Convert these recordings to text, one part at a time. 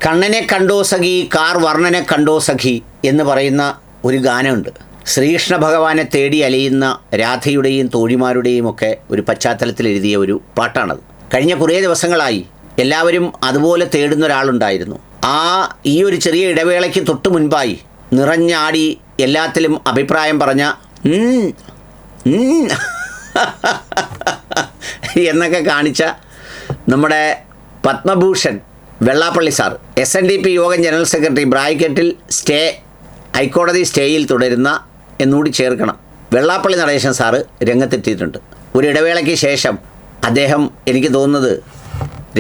കണ്ണനെ കണ്ടോ സഖി കാർ വർണ്ണനെ കണ്ടോ സഖി എന്ന് പറയുന്ന ഒരു ഗാനമുണ്ട്. ശ്രീകൃഷ്ണ ഭഗവാനെ തേടി അലയുന്ന രാധയുടെയും തോഴിമാരുടെയും ഒക്കെ ഒരു പശ്ചാത്തലത്തിൽ എഴുതിയ ഒരു പാട്ടാണത്. കഴിഞ്ഞ കുറേ ദിവസങ്ങളായി എല്ലാവരും അതുപോലെ തേടുന്ന ഒരാളുണ്ടായിരുന്നു. ഈ ഒരു ചെറിയ ഇടവേളയ്ക്ക് തൊട്ട് മുൻപായി നിറഞ്ഞാടി എല്ലാത്തിലും അഭിപ്രായം പറഞ്ഞ എന്നൊക്കെ കാണിച്ച നമ്മുടെ പത്മഭൂഷൺ വെള്ളാപ്പള്ളി സാർ, SNDP യോഗം ജനറൽ സെക്രട്ടറി, ബ്രാക്കറ്റിൽ സ്റ്റേ, ഹൈക്കോടതി സ്റ്റേയിൽ തുടരുന്ന എന്നുകൂടി ചേർക്കണം, വെള്ളാപ്പള്ളി നടേശൻ സാറ് രംഗത്തെത്തിയിട്ടുണ്ട്. ഒരു ഇടവേളയ്ക്ക് ശേഷം അദ്ദേഹം, എനിക്ക് തോന്നുന്നത്,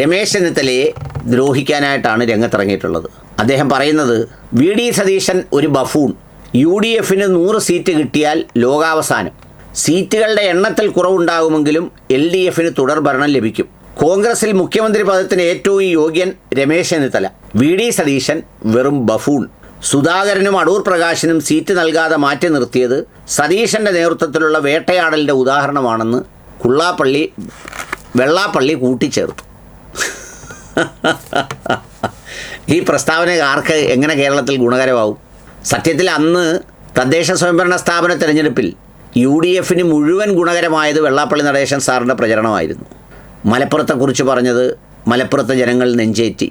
രമേശ് ചെന്നിത്തലയെ ദ്രോഹിക്കാനായിട്ടാണ് രംഗത്തിറങ്ങിയിട്ടുള്ളത്. അദ്ദേഹം പറയുന്നത്, VD സതീശൻ ഒരു ബഫൂൺ, UDFന് 100 സീറ്റ് കിട്ടിയാൽ ലോകാവസാനം, സീറ്റുകളുടെ എണ്ണത്തിൽ കുറവുണ്ടാകുമെങ്കിലും LDFന് തുടർ ഭരണം ലഭിക്കും, കോൺഗ്രസിൽ മുഖ്യമന്ത്രി പദത്തിന് ഏറ്റവും യോഗ്യൻ രമേശ് ചെന്നിത്തല, VD സതീശൻ വെറും ബഫൂൺ, സുധാകരനും അടൂർ പ്രകാശിനും സീറ്റ് നൽകാതെ മാറ്റി നിർത്തിയത് സതീശൻ്റെ നേതൃത്വത്തിലുള്ള വേട്ടയാടലിൻ്റെ ഉദാഹരണമാണെന്ന് വെള്ളാപ്പള്ളി കൂട്ടിച്ചേർത്തു. ഈ പ്രസ്താവന ആർക്ക് എങ്ങനെ കേരളത്തിൽ ഗുണകരമാവും? സത്യത്തിൽ അന്ന് തദ്ദേശ സ്വയംഭരണ സ്ഥാപന തെരഞ്ഞെടുപ്പിൽ UDFന് മുഴുവൻ ഗുണകരമായത് വെള്ളാപ്പള്ളി നടേശൻ സാറിൻ്റെ പ്രചരണമായിരുന്നു. മലപ്പുറത്തെക്കുറിച്ച് പറഞ്ഞത് മലപ്പുറത്തെ ജനങ്ങൾ നെഞ്ചേറ്റി.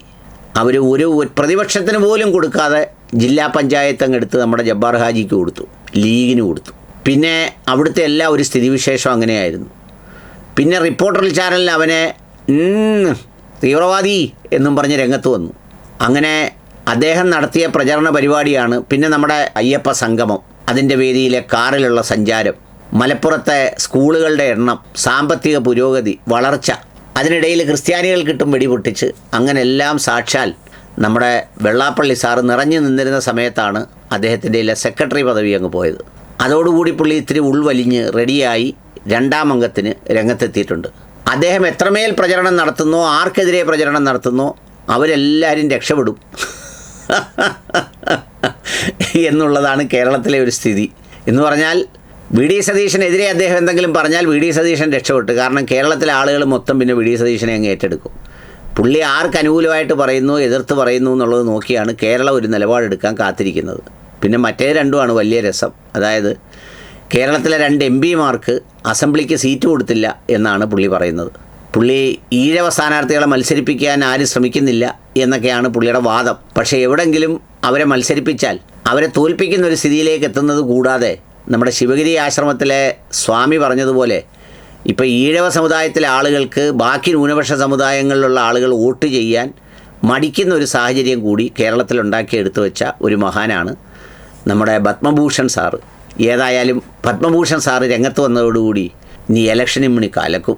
അവർ ഒരു പ്രതിപക്ഷത്തിന് പോലും കൊടുക്കാതെ ജില്ലാ പഞ്ചായത്ത് അങ്ങെടുത്ത് നമ്മുടെ ജബ്ബാർ ഹാജിക്ക് കൊടുത്തു, ലീഗിന് കൊടുത്തു. പിന്നെ അവിടുത്തെ എല്ലാ ഒരു സ്ഥിതിവിശേഷം അങ്ങനെയായിരുന്നു. പിന്നെ റിപ്പോർട്ടർ ചാനലിൽ അവനെ തീവ്രവാദി എന്നും പറഞ്ഞ് രംഗത്ത് വന്നു. അങ്ങനെ അദ്ദേഹം നടത്തിയ പ്രചരണ പരിപാടിയാണ് പിന്നെ നമ്മുടെ അയ്യപ്പ സംഗമം, അതിൻ്റെ വേദിയിലെ കാറിലുള്ള സഞ്ചാരം, മലപ്പുറത്തെ സ്കൂളുകളുടെ എണ്ണം, സാമ്പത്തിക പുരോഗതി, വളർച്ച, അതിനിടയിൽ ക്രിസ്ത്യാനികൾ കിട്ടും വെടിപൊട്ടിച്ച്, അങ്ങനെ എല്ലാം സാക്ഷാൽ നമ്മുടെ വെള്ളാപ്പള്ളി സാറ് നിറഞ്ഞു നിന്നിരുന്ന സമയത്താണ് അദ്ദേഹത്തിൻ്റെ സെക്രട്ടറി പദവി അങ്ങ് പോയത്. അതോടുകൂടി പുള്ളി ഇത്തിരി ഉൾവലിഞ്ഞ് റെഡിയായി രണ്ടാം അംഗത്തിന് രംഗത്തെത്തിയിട്ടുണ്ട്. അദ്ദേഹം എത്രമേൽ പ്രചരണം നടത്തുന്നോ, ആർക്കെതിരെ പ്രചരണം നടത്തുന്നോ, അവരെല്ലാവരും രക്ഷപ്പെടും എന്നുള്ളതാണ് കേരളത്തിലെ ഒരു സ്ഥിതി. എന്ന് പറഞ്ഞാൽ VD സതീശനെതിരെ അദ്ദേഹം എന്തെങ്കിലും പറഞ്ഞാൽ VD സതീശൻ രക്ഷപ്പെട്ടു. കാരണം കേരളത്തിലെ ആളുകൾ മൊത്തം പിന്നെ VD സതീശനെ അങ്ങ് ഏറ്റെടുക്കും. പുള്ളി ആർക്ക് അനുകൂലമായിട്ട് പറയുന്നു, എതിർത്ത് പറയുന്നു എന്നുള്ളത് നോക്കിയാണ് കേരളം ഒരു നിലപാടെടുക്കാൻ കാത്തിരിക്കുന്നത്. പിന്നെ മറ്റേ രണ്ടുമാണ് വലിയ രസം. അതായത് കേരളത്തിലെ 2 MP അസംബ്ലിക്ക് സീറ്റ് കൊടുത്തില്ല എന്നാണ് പുള്ളി പറയുന്നത്. പുള്ളി ഈഴവ സ്ഥാനാർത്ഥികളെ മത്സരിപ്പിക്കാൻ ആരും ശ്രമിക്കുന്നില്ല എന്നൊക്കെയാണ് പുള്ളിയുടെ വാദം. പക്ഷേ എവിടെങ്കിലും അവരെ മത്സരിപ്പിച്ചാൽ അവരെ തോൽപ്പിക്കുന്ന ഒരു സ്ഥിതിയിലേക്ക് എത്തുന്നത് കൂടാതെ, നമ്മുടെ ശിവഗിരി ആശ്രമത്തിലെ സ്വാമി പറഞ്ഞതുപോലെ, ഇപ്പോൾ ഈഴവ സമുദായത്തിലെ ആളുകൾക്ക് ബാക്കി ന്യൂനപക്ഷ സമുദായങ്ങളിലുള്ള ആളുകൾ വോട്ട് ചെയ്യാൻ മടിക്കുന്ന ഒരു സാഹചര്യം കൂടി കേരളത്തിൽ ഉണ്ടാക്കിയെടുത്തു വെച്ച ഒരു മഹാനാണ് നമ്മുടെ പത്മഭൂഷൺ സാറ്. ഏതായാലും പത്മഭൂഷൺ സാറ് രംഗത്ത് വന്നതോടുകൂടി ഇനി ഇലക്ഷനും മണി കലക്കും.